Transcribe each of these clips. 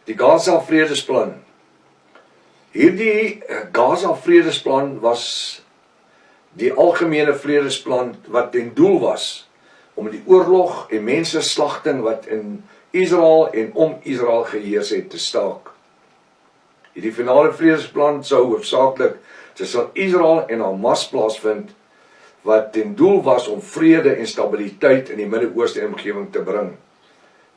Die Gaza Vredesplan. Hierdie Gaza Vredesplan was die algemene vredesplan wat ten doel was om die oorlog en mensenslagting wat in Israel en om Israel geheers het te staak. Hierdie finale vredesplan sou hoofsaaklik tussen Israel en Hamas plaasvind, wat ten doel was om vrede en stabiliteit in die Midde-Ooste omgewing te bring,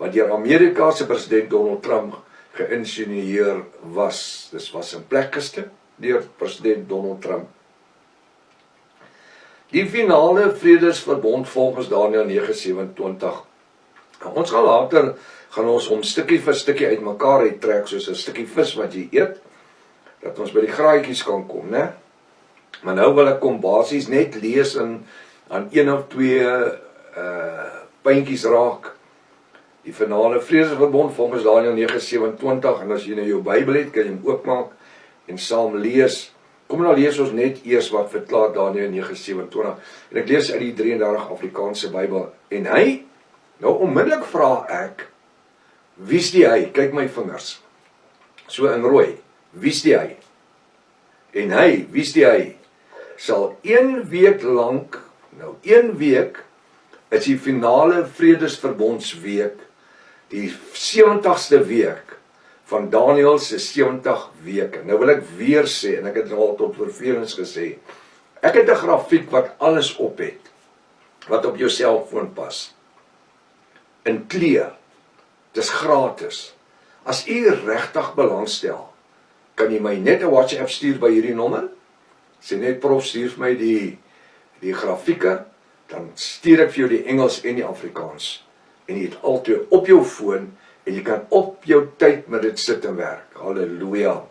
wat deur Amerika se president Donald Trump geïnisieer was. Dis was in plek gestel deur president Donald Trump. Die finale vredesverbond volgens Daniël 9:27. Ons gaan later om stukkie vir stukkie uitmekaar uittrek, soos 'n stukkie vis wat jy eet, dat ons by die graadjies kan kom, né? Maar nou wil ek kom basies net lees aan een of twee puntjies raak. Die finale vredesverbond volgens Daniël 9:27, en as jy nou jou Bybel het, kan jy hom oopmaak en saam lees. Kom nou lees ons net eers wat verklaar Daniël 9:27. En ek lees uit die 33 Afrikaanse Bybel. En hy, nou onmiddellik vra ek, wie's die hy? Kyk my vingers. So in rooi. Wie's die hy? En hy, wie's die hy? Sal 1 week lank, nou 1 week, is die finale vredesverbondsweek, die 70ste week van Daniël se 70 weke. Nou wil ek weer sê, en ek het al tot vervelings gesê, ek het 'n grafiek wat alles op het, wat op jou selfoon pas, in kleur, dis gratis. As u regtig belangstel, kan jy my net 'n WhatsApp stuur by hierdie nommer, sê net prof stuur vir my die grafieke, dan stuur ek vir jou die Engels en die Afrikaans, en jy het altyd op jou foon, en jy kan op jou tyd met dit sit en werk. Halleluja.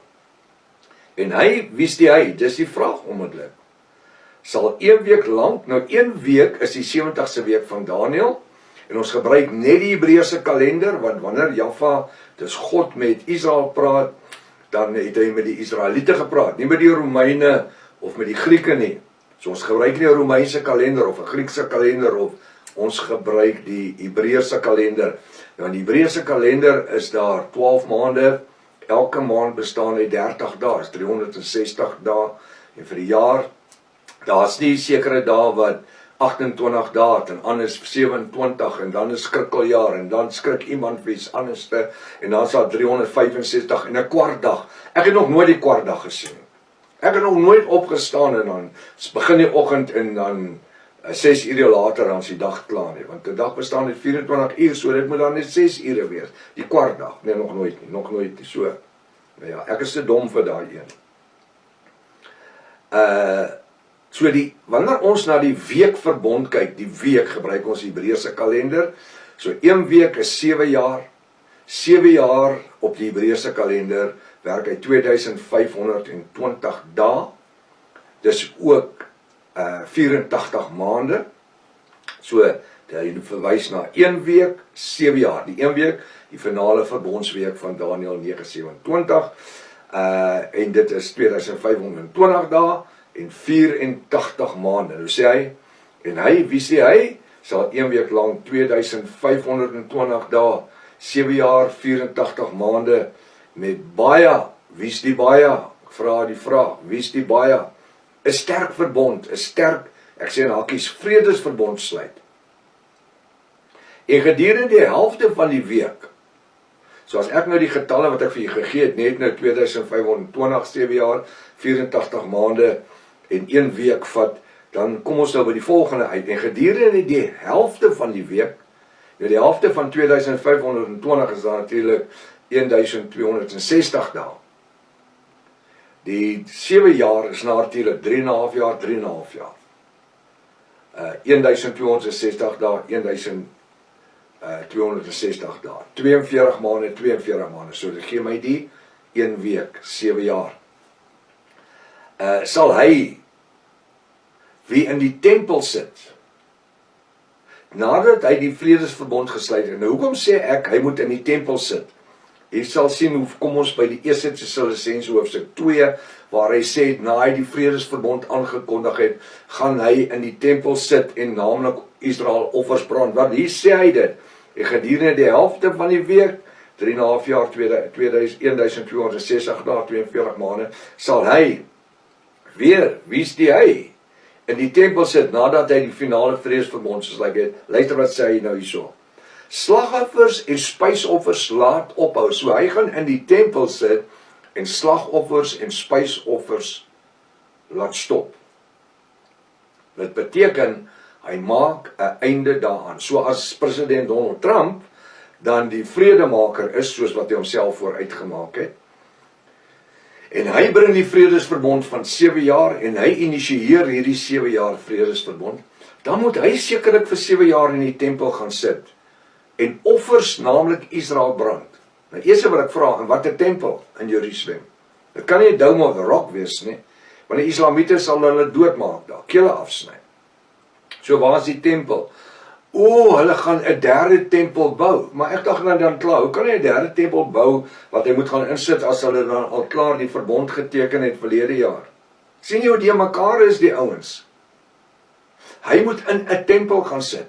En hy, wie's die hy? Dis die vraag onmiddellik. Sal 1 week lank, nou 1 week is die 70ste week van Daniël, en ons gebruik net die Hebreëse kalender, want wanneer Jahwe, dis God met Israel praat, dan het hy met die Israeliete gepraat, nie met die Romeine of met die Grieke nie. So ons gebruik nie 'n Romeinse kalender of 'n Griekse kalender, of ons gebruik die Hebreëse kalender. Nou in die Hebreëse kalender is daar 12 maande, elke maand bestaan uit 30 dae, is 360 dae, en vir die jaar, daar's nie sekere dae wat 28 dae het, en anders 27, en dan is skrikkeljaar, en dan skrik iemand vir iets anderste, en dan is daar 365, en 'n kwartdag. Ek het nog nooit die kwartdag gesien. Ek het nog nooit opgestaan, en dan begin die oggend, en dan 6 ure later, dan is die dag klaar nie, want die dag bestaan uit 24 uur, so dit moet dan net 6 ure wees, die kwartdag, nee, nog nooit nie, so, nou ja, ek is te dom vir daai een. So wanneer ons na die weekverbond kyk, die week gebruik ons die Hebreëse kalender, so 1 week is 7 jaar, 7 jaar op die Hebreëse kalender, werk hy 2520 dae, dis ook 84 maande, so hy verwys na 1 week, 7 jaar, die 1 week, die finale verbondsweek van Daniël 9:27, en dit is 2520 dae, en 84 maande, nou sê hy, en hy, wie sê hy, sal 1 week lang 2520 dae, 7 jaar, 84 maande, met baie, wie's die baie, ek vra die vraag, wie's die baie, 'n sterk verbond, 'n sterk, ek sê in hakies, vredesverbond sluit. En gedurende die helfte van die week, so as ek nou die getalle wat ek vir julle gegee het, net nou 2520, 7 jaar, 84 maande, en 1 week vat, dan kom ons nou by die volgende uit, en gedurende die helfte van die week, nou die helfte van 2520 is daar natuurlik 1260 dae. Die 7 jaar is natuurlik 3,5 jaar, 3,5 jaar. 1260 dae, 1260 dae. 42 maande, 42 maande. So dit gee my die 1 week, 7 jaar. Sal hy, wie in die tempel sit, nadat hy die vredesverbond gesluit het, nou hoekom sê ek, hy moet in die tempel sit? Jy sal sien hoe kom ons by die 1 Tessalonisense hoofstuk 2, waar hy sê, na hy die vredesverbond aangekondig het, gaan hy in die tempel sit en naamlik Israel offers brand. Want hier sê hy dit, en gedurende die helfte van die week, 3,5 jaar, 1260 dae, 42 maande, sal hy weer, wie's die hy? In die tempel sit, nadat hy die finale vredesverbond, soos like het, luister wat sê hy nou hierso. Slagoffers en spysoffers laat ophou. So hy gaan in die tempel sit en slagoffers en spysoffers laat stop. Dit beteken, hy maak 'n einde daaraan. So as president Donald Trump dan die vredemaker is, soos wat hy homself vooruitgemaak het, en hy bring die vredesverbond van 7 jaar, en hy initieer hierdie 7 jaar vredesverbond, dan moet hy sekerlik vir 7 jaar in die tempel gaan sit, en offers, naamlik Israel brand. Nou eers wil ek vra, in watter tempel in Jerusalem? Dit kan nie Dome of the Rock wees nie, want die Islamiete sal hulle doodmaak daar, kele afsny. So waar is die tempel? Hulle gaan 'n derde tempel bou. Maar ek dink dan klaar, hoe kan hy 'n derde tempel bou wat hy moet gaan insit as hulle dan al klaar die verbond geteken het verlede jaar? Sien jy hoe die mekaar is, die ouens? Hy moet in 'n tempel gaan sit.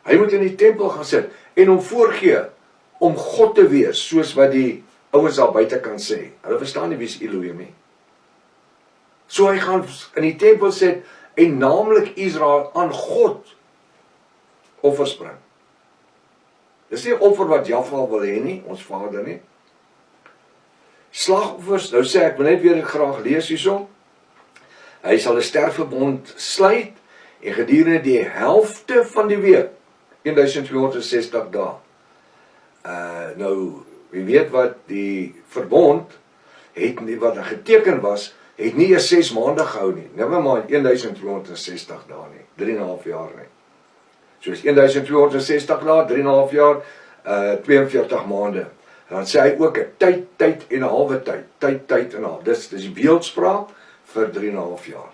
Hy moet in die tempel gaan sit en hom voorgee om God te wees, soos wat die ouens daar buite kan sê. Hulle verstaan nie wie is Elohim nie. So hy gaan in die tempel sit en naamlik Israel aan God offers bring. Dis nie offer wat Jahwe wil hê nie, ons Vader nie. Slagoffers, nou sê ek wil net weer graag lees hierso. Hy sal 'n sterfverbond sluit en gedurende die helfte van die week, 1260 dae. Nou, wie weet wat die verbond het nie wat geteken was, het nie eers 6 maande gehou nie. Never mind 1260 dae nie, 3,5 jaar nie. So is 1260 dae, 3,5 jaar, 42 maande. En dan sê hy ook 'n tyd en 'n halwe tyd. Tyd en 'n half. Dis die beeldspraak vir 3,5 jaar.